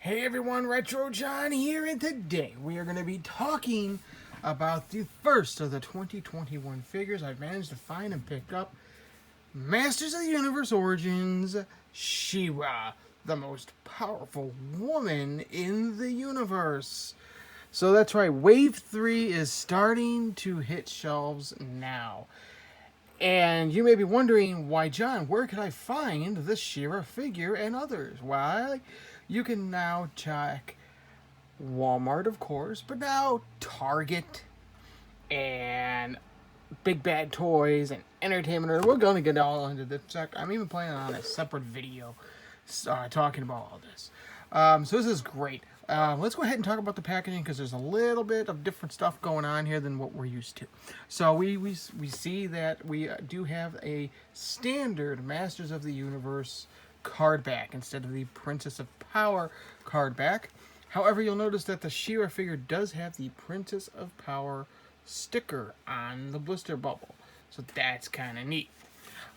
Hey everyone, Retro John here, and today we are going to be talking about the first of the 2021 figures I've managed to find and pick up. Masters of the Universe Origins, She-Ra, the most powerful woman in the universe. So that's right, Wave 3 is starting to hit shelves now. And you may be wondering, why, John, where can I find this She-Ra figure and others? Well, you can now check Walmart, of course, but now Target and Big Bad Toys and Entertainment. We're going to get all into this. I'm even planning on a separate video talking about all this. So this is great. Let's go ahead and talk about the packaging because there's a little bit of different stuff going on here than what we're used to. So we see that we do have a standard Masters of the Universe card back instead of the Princess of Power card back. However, you'll notice that the She-Ra figure does have the Princess of Power sticker on the blister bubble. So that's kind of neat.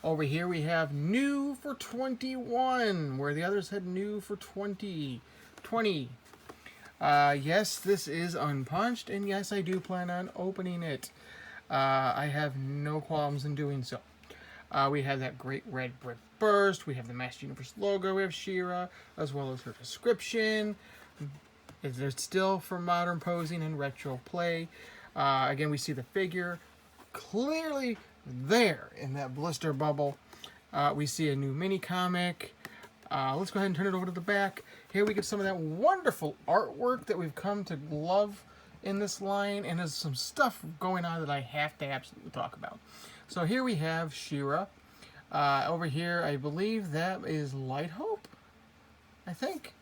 Over here we have new for 21, where the others had new for 20. Yes, this is unpunched, and yes, I do plan on opening it. I have no qualms in doing so. We have that great red brick burst. We have the Master Universe logo. We have She-Ra, as well as her description. It's still for modern posing and retro play. Again, we see the figure clearly there in that blister bubble. We see a new mini comic. Let's go ahead and turn it over to the back. Here we get some of that wonderful artwork that we've come to love in this line, and there's some stuff going on that I have to absolutely talk about. So here we have She-Ra. Over here, I believe that is Light Hope, I think.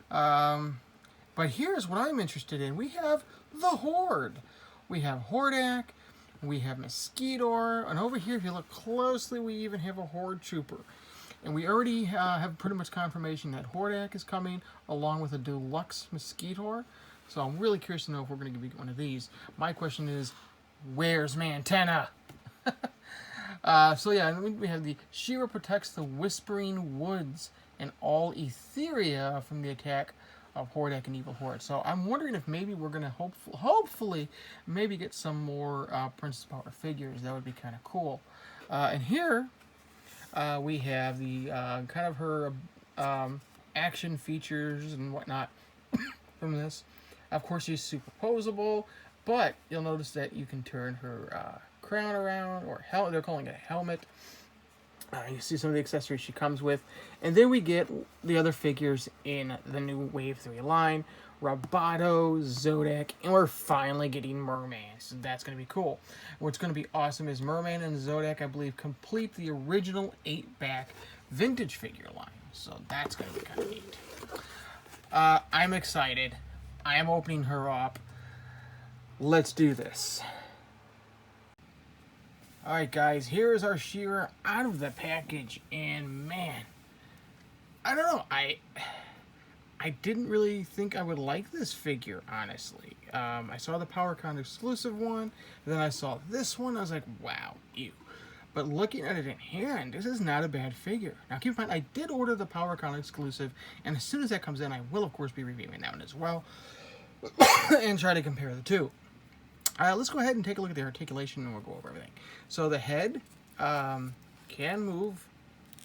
But here's what I'm interested in. We have the Horde. We have Hordak. We have Mosquito. And over here, if you look closely, we even have a Horde Trooper. And we already have pretty much confirmation that Hordak is coming along with a deluxe Mosquito. So I'm really curious to know if we're going to get one of these. My question is, where's Mantenna? So yeah, we have the She-Ra protects the Whispering Woods and all Etheria from the attack of Hordak and Evil Horde. So I'm wondering if maybe we're going to hopefully maybe get some more Princess Power figures. That would be kind of cool. And here we have the kind of her action features and whatnot from this. Of course, she's superposable, but you'll notice that you can turn her crown around, or they're calling it a helmet. You see some of the accessories she comes with. And then we get the other figures in the new Wave 3 line. Roboto, Zodak, and we're finally getting Merman. So that's going to be cool. What's going to be awesome is Merman and Zodak, I believe, complete the original 8-back vintage figure line. So that's going to be kind of neat. I'm excited. I am opening her up. Let's do this. Alright guys, here is our She-Ra out of the package, and man, I don't know, I didn't really think I would like this figure, honestly. I saw the PowerCon exclusive one, and then I saw this one, I was like, wow, ew. But looking at it in hand, this is not a bad figure. Now keep in mind, I did order the PowerCon exclusive, and as soon as that comes in, I will of course be reviewing that one as well, and try to compare the two. Let's go ahead and take a look at the articulation, and we'll go over everything. So the head can move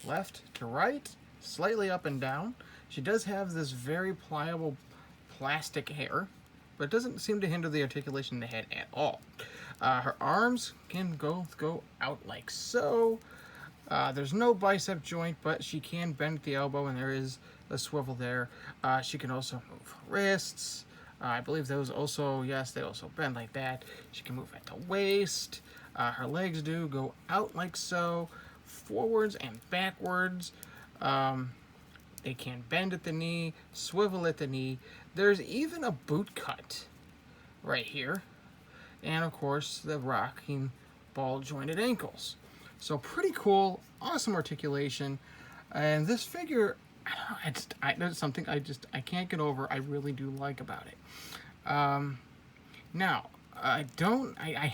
left to right, slightly up and down. She does have this very pliable plastic hair, but it doesn't seem to hinder the articulation of the head at all. Her arms can go out like so. There's no bicep joint, but she can bend at the elbow, and there is a swivel there. She can also move wrists. I believe those also, yes, they also bend like that. She can move at the waist. Her legs do go out like so, forwards and backwards. They can bend at the knee, swivel at the knee. There's even a boot cut right here. And of course, the rocking ball jointed ankles. So pretty cool, awesome articulation. And this figure, I don't know, there's something I can't get over. I really do like about it. Now, I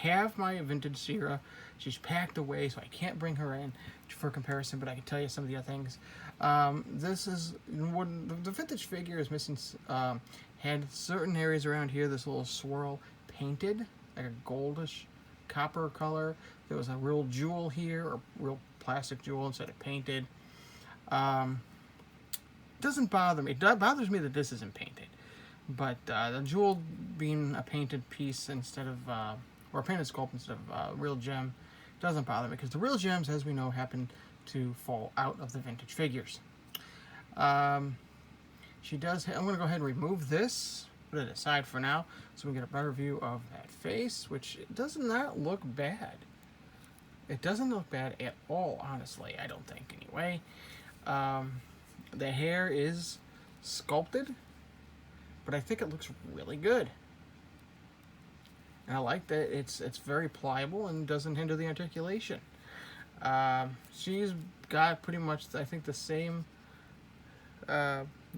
have my vintage She-Ra. She's packed away, so I can't bring her in for comparison, but I can tell you some of the other things. This is when the vintage figure is missing. Had certain areas around here, this little swirl painted like a goldish copper color. There was a real jewel here, or real plastic jewel instead of painted. Doesn't bother me. It bothers me that this isn't painted, but the jewel being a painted piece instead of, or a painted sculpt instead of real gem, doesn't bother me because the real gems, as we know, happen to fall out of the vintage figures. She does. I'm going to go ahead and remove this, put it aside for now, so we get a better view of that face, which does not look bad. It doesn't look bad at all, honestly. I don't think, anyway. The hair is sculpted, but I think it looks really good. And I like that it's very pliable and doesn't hinder the articulation. She's got pretty much, I think, the same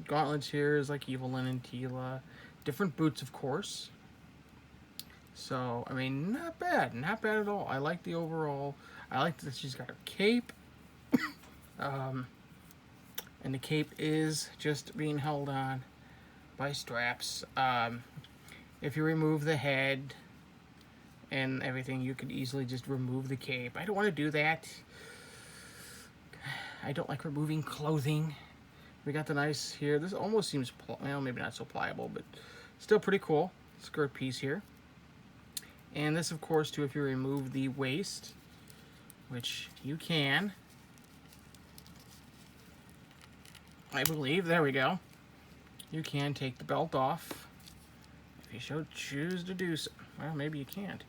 gauntlets here as like Evelyn and Tila. Different boots, of course. So, I mean, not bad. Not bad at all. I like the overall. I like that she's got her cape. And the cape is just being held on by straps. If you remove the head and everything, you could easily just remove the cape. I don't want to do that. I don't like removing clothing. We got the nice here. This almost seems, well, maybe not so pliable, but still pretty cool skirt piece here. And this, of course, too, if you remove the waist, which you can, I believe, there we go. You can take the belt off if you should choose to do so. Well, maybe you can't.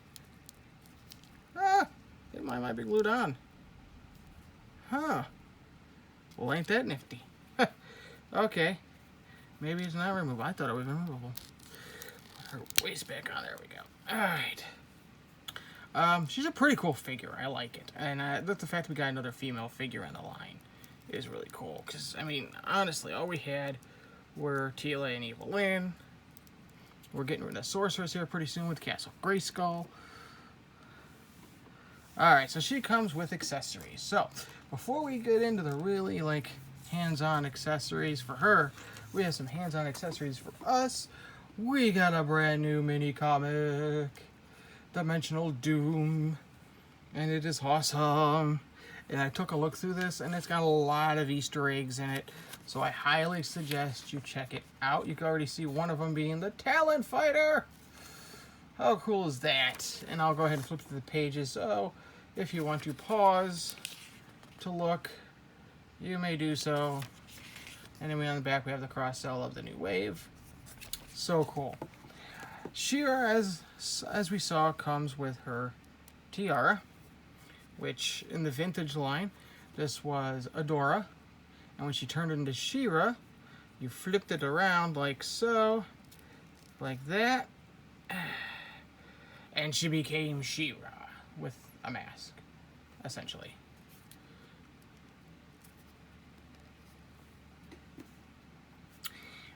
Ah, it might be glued on. Huh. Well, ain't that nifty? Okay. Maybe it's not removable. I thought it was removable. Put her waist back on. There we go. Alright. She's a pretty cool figure. I like it. And the fact that we got another female figure in the line is really cool. Because, I mean, honestly, all we had were Tila and Evelyn. We're getting rid of Sorceress here pretty soon with Castle Grayskull. Alright, so she comes with accessories. So, before we get into the really, like, hands-on accessories for her, we have some hands-on accessories for us. We got a brand new mini comic, Dimensional Doom, and it is awesome. And I took a look through this, and it's got a lot of Easter eggs in it, so I highly suggest you check it out. You can already see one of them being the Talon Fighter. How cool is that? And I'll go ahead and flip through the pages, so if you want to pause to look, you may do so. And then on the back we have the cross-sell of the new wave. So cool. She-Ra, as we saw, comes with her tiara, which in the vintage line, this was Adora. And when she turned into She-Ra, you flipped it around like so, like that, and she became She-Ra with a mask, essentially.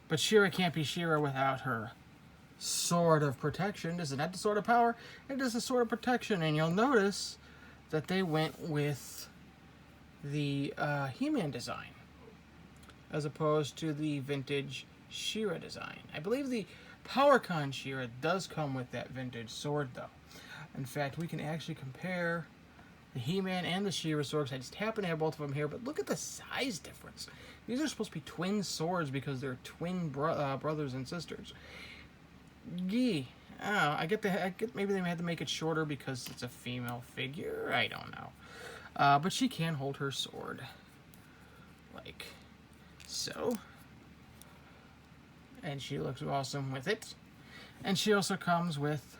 But She-Ra can't be She-Ra without her sword of protection. This is not the sword of power, it is the sword of protection. And you'll notice that they went with the He-Man design as opposed to the vintage She-Ra design. I believe the PowerCon She-Ra does come with that vintage sword, though. In fact, we can actually compare the He-Man and the She-Ra swords. I just happen to have both of them here, but look at the size difference. These are supposed to be twin swords because they're twin brothers and sisters. Gee, I get maybe they had to make it shorter because it's a female figure. I don't know. But she can hold her sword like so. And she looks awesome with it. And she also comes with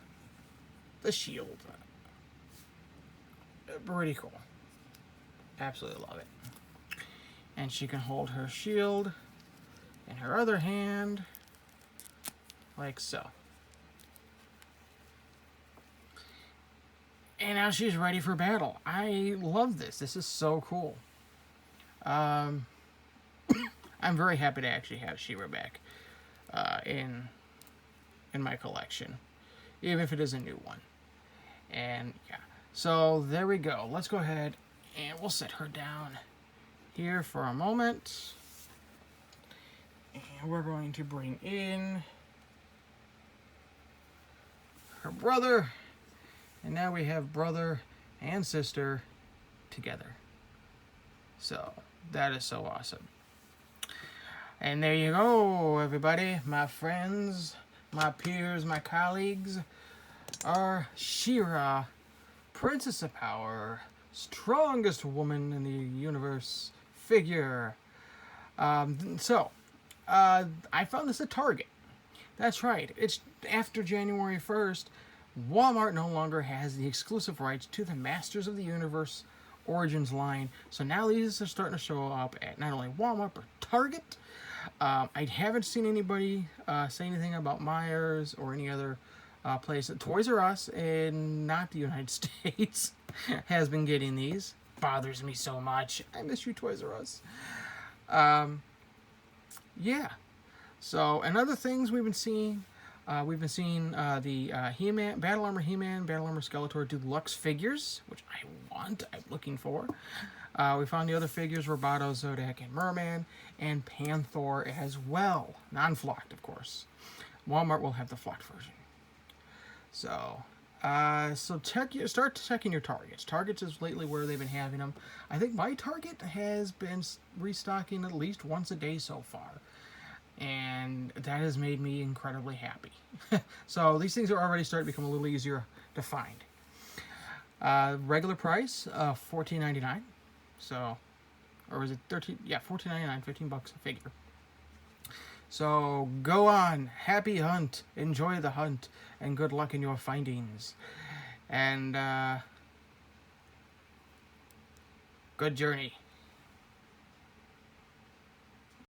the shield. Pretty cool. Absolutely love it. And she can hold her shield in her other hand, like so. And now she's ready for battle. I love this. This is so cool. I'm very happy to actually have She-Ra back in my collection, even if it is a new one. And yeah, so there we go. Let's go ahead and we'll set her down here for a moment. And we're going to bring in her brother. And now we have brother and sister together. So, that is so awesome. And there you go, everybody. My friends, my peers, my colleagues. Our She-Ra, Princess of Power, strongest woman in the universe figure. I found this at Target. That's right. It's after January 1st. Walmart no longer has the exclusive rights to the Masters of the Universe Origins line. So now these are starting to show up at not only Walmart, but Target. I haven't seen anybody say anything about Myers or any other place. Toys R Us, and not the United States, has been getting these. Bothers me so much. I miss you, Toys R Us. Yeah. So, and other things we've been seeing. The He-Man, Battle Armor He-Man, Battle Armor Skeletor Deluxe figures, which I'm looking for. We found the other figures, Roboto, Zodak, and Merman, and Panther as well. Non-flocked, of course. Walmart will have the flocked version. So start checking your Targets. Targets is lately where they've been having them. I think my Target has been restocking at least once a day so far. And that has made me incredibly happy. So these things are already starting to become a little easier to find. Regular price, $14.99. So, or is it 13? Yeah, $14.99, $15 a figure. So go on, happy hunt, enjoy the hunt, and good luck in your findings. And good journey.